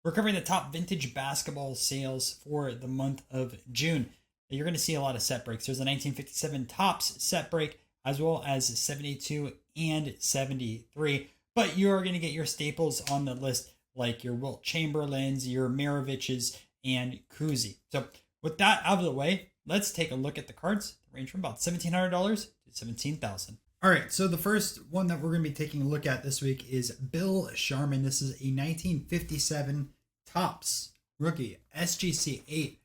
We're covering the top vintage basketball sales for the month of June. You're going to see a lot of set breaks. There's a 1957 Topps set break, as well as 72 and 73. But you're going to get your staples on the list, like your Wilt Chamberlains, your Maraviches, and Kuzi. So with that out of the way, let's take a look at the cards. They range from about $1,700 to $17,000. All right, so the first one that we're going to be taking a look at this week is Bill Sharman. This is a 1957 Topps rookie SGC 8.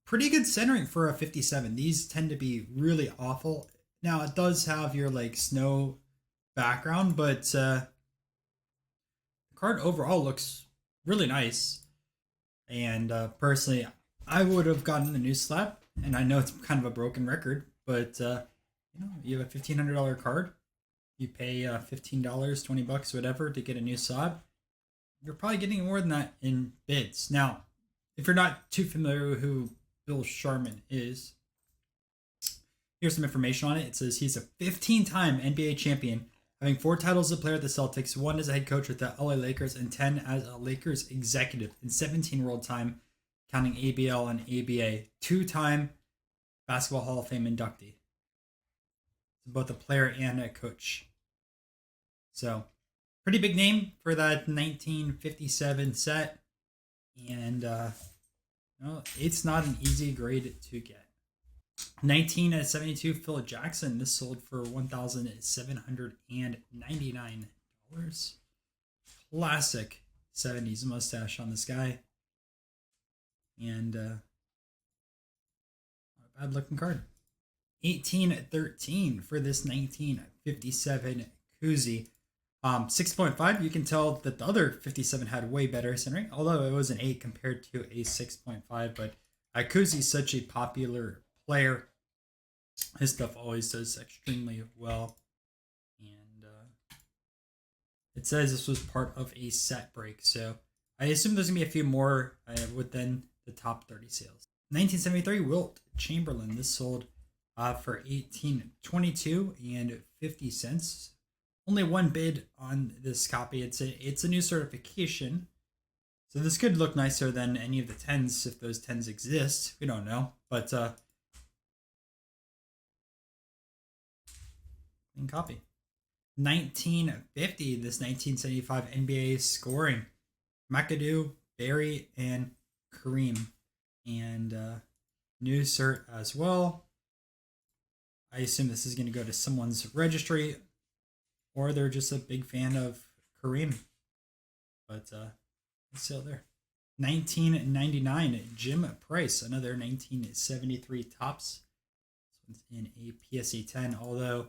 Pretty good centering for a 57. These tend to be really awful. Now, it does have your like snow background, but the card overall looks really nice. And personally, I would have gotten the new slab, and I know it's kind of a broken record, but you have a $1,500 card, you pay $15, $20, whatever to get a new slab. You're probably getting more than that in bids. Now, if you're not too familiar with who Bill Sharman is, here's some information on it. It says he's a 15-time NBA champion, having 4 titles as a player at the Celtics, 1 as a head coach with the LA Lakers, and 10 as a Lakers executive, and 17 world time, counting ABL and ABA. 2-time Basketball Hall of Fame inductee. Both a player and a coach. So, pretty big name for that 1957 set. And it's not an easy grade to get. 1972 Phil Jackson. This sold for $1,799. Classic 70s mustache on this guy. And not a bad looking card. 1813 for this 1957 Kuzi. 6.5, you can tell that the other 57 had way better centering, although it was an 8 compared to a 6.5. But Kuzi is such a popular player. His stuff always does extremely well. And it says this was part of a set break, so I assume there's going to be a few more within the top 30 sales. 1973 Wilt Chamberlain. This sold for $18.22 and 50 cents. Only one bid on this copy. It's a new certification, so this could look nicer than any of the 10s if those 10s exist. We don't know, but clean copy. 1950. This 1975 NBA scoring. McAdoo, Barry, and Kareem, and new cert as well. I assume this is going to go to someone's registry, or they're just a big fan of Kareem. But it's still there. 1999 Jim Price, another 1973 Topps. This one's in a PSA 10, although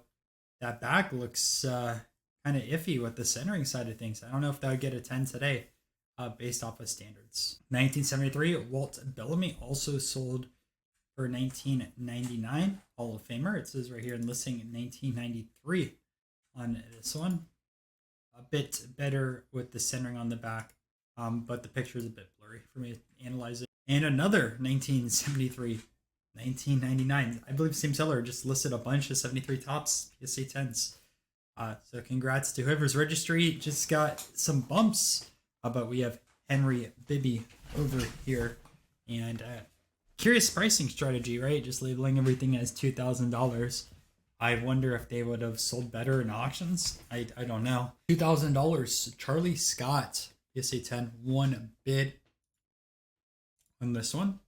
that back looks kind of iffy with the centering side of things. I don't know if that would get a 10 today based off of standards. 1973 Walt Bellamy, also sold for $19.99, Hall of Famer. It says right here in listing 1993 on this one. A bit better with the centering on the back, but the picture is a bit blurry for me to analyze it. And another 1973, 1999. I believe same seller just listed a bunch of 73 Topps PSA 10s. So congrats to whoever's registry just got some bumps. But we have Henry Bibby over here, and curious pricing strategy, right? Just labeling everything as $2,000. I wonder if they would have sold better in auctions. I don't know. $2,000. Charlie Scott, PSA 10, 1 bid on this one.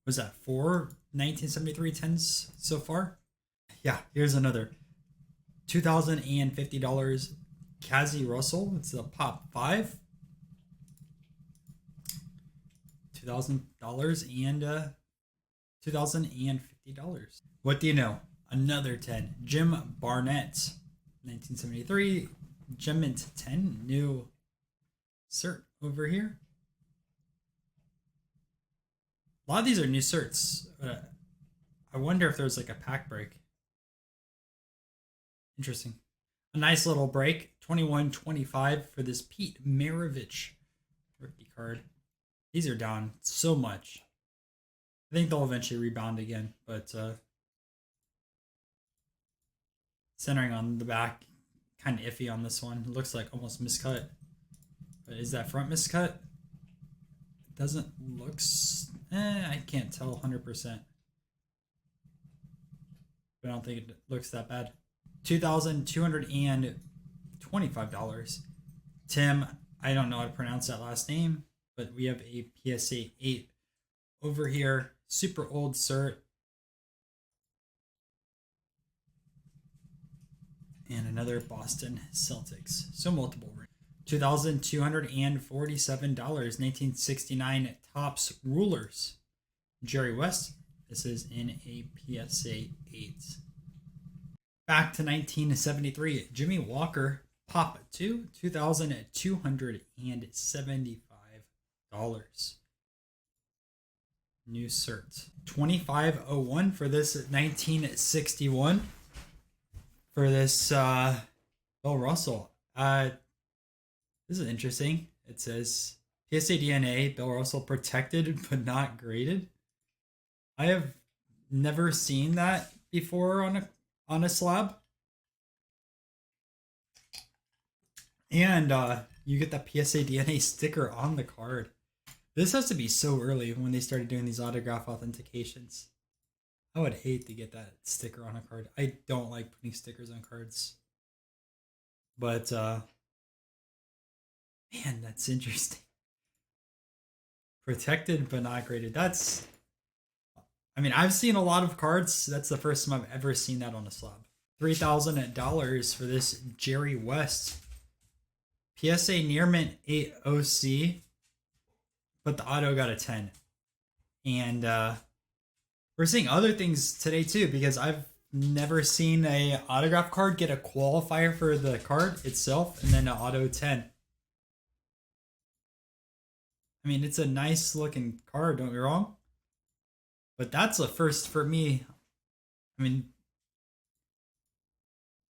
Was that 4 1973 10s so far? Yeah, here's another $2,050. Kazi Russell. It's a pop 5. $2,000 and $2,050. What do you know? Another 10. Jim Barnett, 1973. Gem Mint 10. New cert over here. A lot of these are new certs. I wonder if there's like a pack break. Interesting. A nice little break. 21.25 for this Pete Maravich rookie card. These are down so much. I think they'll eventually rebound again, but centering on the back, kind of iffy on this one. It looks like almost miscut. But is that front miscut? It doesn't look... I can't tell 100%. But I don't think it looks that bad. $2,225. Tim, I don't know how to pronounce that last name, but we have a PSA 8 over here. Super old cert. And another Boston Celtics. So multiple. $2,247. 1969 Topps Rulers. Jerry West. This is in a PSA 8. Back to 1973. Jimmy Walker. Pop 2. $2,275. New cert. 2501 for this 1961. For this Bill Russell. This is interesting. It says PSA DNA, Bill Russell protected but not graded. I have never seen that before on a slab. And you get that PSA DNA sticker on the card. This has to be so early when they started doing these autograph authentications. I would hate to get that sticker on a card. I don't like putting stickers on cards. But, man, that's interesting. Protected but not graded. That's... I mean, I've seen a lot of cards. That's the first time I've ever seen that on a slab. $3,000 for this Jerry West. PSA Near Mint 8 OC. But the auto got a 10. And we're seeing other things today too, because I've never seen a autograph card get a qualifier for the card itself and then an auto 10. I mean, it's a nice looking card, don't get me wrong. But that's a first for me. I mean,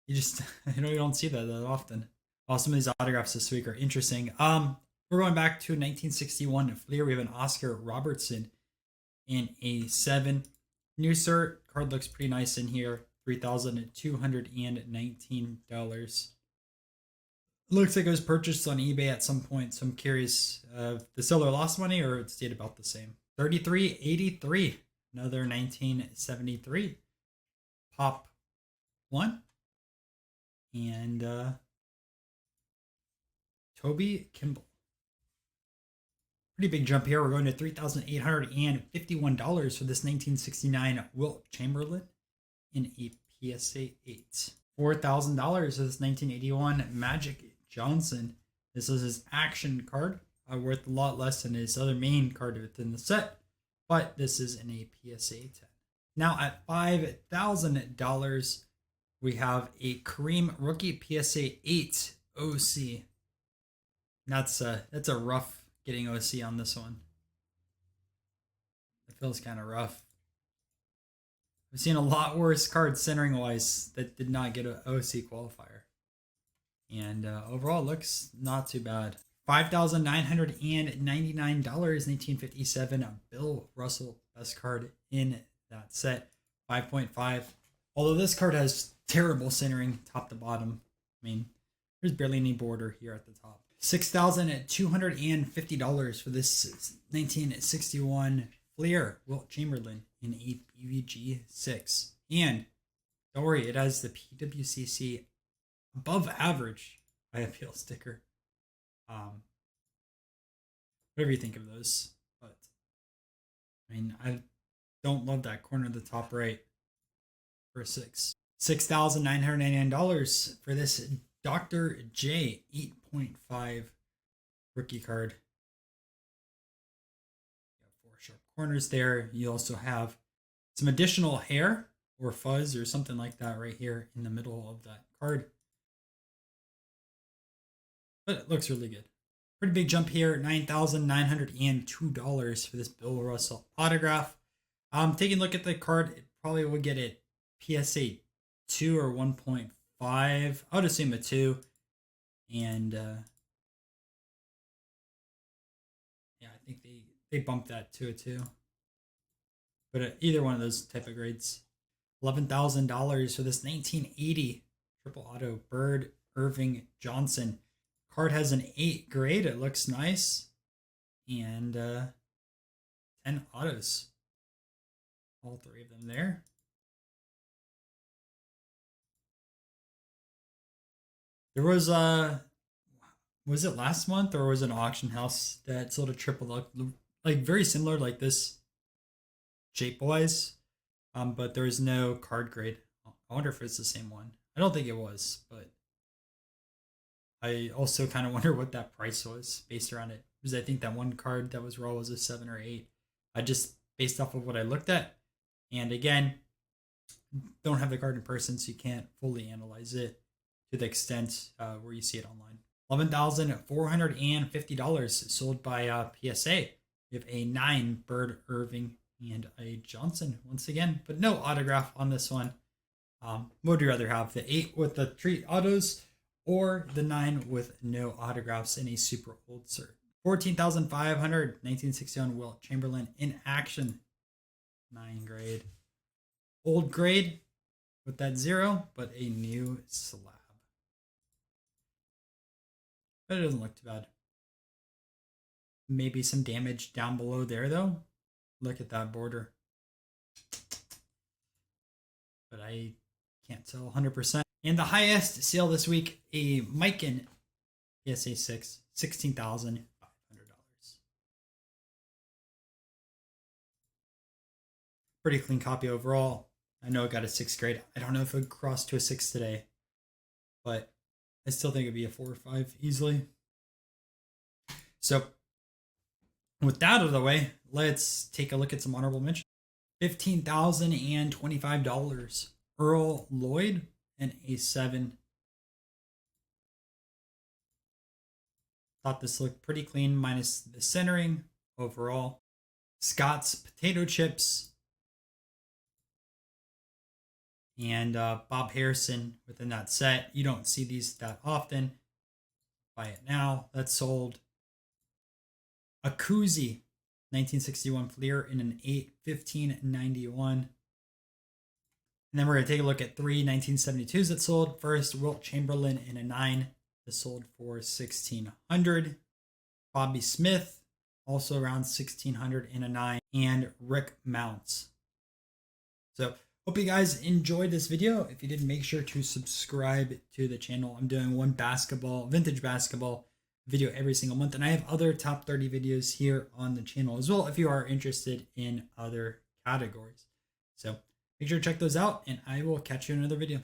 you just you don't see that often. Well, some of these autographs this week are interesting. We're going back to 1961 Fleer. We have an Oscar Robertson in a 7. New cert. Card looks pretty nice in here. $3,219. Looks like it was purchased on eBay at some point, so I'm curious if the seller lost money or it stayed about the same. $33.83. Another 1973. Pop 1. And Toby Kimball. Pretty big jump here. We're going to $3,851 for this 1969 Wilt Chamberlain in a PSA 8. $4,000 for this 1981 Magic Johnson. This is his action card, worth a lot less than his other main card within the set, but this is in a PSA 10. Now at $5,000, we have a Kareem rookie PSA 8 OC. That's a rough getting OC on this one. It feels kind of rough. I've seen a lot worse cards centering wise that did not get an OC qualifier. And overall, looks not too bad. $5,999, 1957 Bill Russell, best card in that set. 5.5. Although this card has terrible centering top to bottom. I mean, there's barely any border here at the top. $6,250 for this 1961 Fleer Wilt Chamberlain in a PVG 6. And don't worry, it has the PWCC above average eye appeal sticker. Whatever you think of those. But, I mean, I don't love that corner of the top right for a 6. $6,999 for this Dr. J 8.5 rookie card. Got 4 sharp corners there. You also have some additional hair or fuzz or something like that right here in the middle of that card. But it looks really good. Pretty big jump here. $9,902 for this Bill Russell autograph. Taking a look at the card, it probably would get it PSA 2 or 1.5. I would assume a 2. And yeah, I think they bumped that to a 2. But either one of those type of grades. $11,000 for this 1980 triple auto Bird Irving Johnson card has an 8 grade. It looks nice. And 10 autos. All 3 of them there. There was it last month or was it an auction house that sold a triple like very similar like this shape wise, but there was no card grade. I wonder if it's the same one. I don't think it was, but I also kind of wonder what that price was based around it, because I think that one card that was raw was a 7 or 8. I just based off of what I looked at, and again, don't have the card in person, so you can't fully analyze it to the extent where you see it online. $11,450 sold by PSA. We have a 9 Bird Irving and a Johnson once again, but no autograph on this one. What would you rather have, the 8 with the 3 autos or the 9 with no autographs in a super old cert? 14,500, 1961 Wilt Chamberlain in action, 9 grade. Old grade with that 0, but a new slab. But it doesn't look too bad. Maybe some damage down below there, though. Look at that border. But I can't tell 100%. And the highest sale this week, a Mikan PSA 6, $16,500. Pretty clean copy overall. I know it got a 6th grade. I don't know if it would cross to a 6 today, but I still think it'd be a 4 or 5 easily. So with that out of the way, let's take a look at some honorable mentions. $15,025. Earl Lloyd and a 7. Thought this looked pretty clean, minus the centering overall. Scott's Potato Chips. And Bob Harrison within that set. You don't see these that often. Buy it now. That's sold. A Kuzi, 1961 Fleer in an 8, $15.91. And then we're going to take a look at 3 1972s that sold. First, Wilt Chamberlain in a 9 that sold for $1,600. Bobby Smith, also around $1,600 in a 9. And Rick Mounts. So, hope you guys enjoyed this video. If you did, make sure to subscribe to the channel. I'm doing one vintage basketball video every single month, and I have other top 30 videos here on the channel as well if you are interested in other categories. So make sure to check those out, and I will catch you in another video.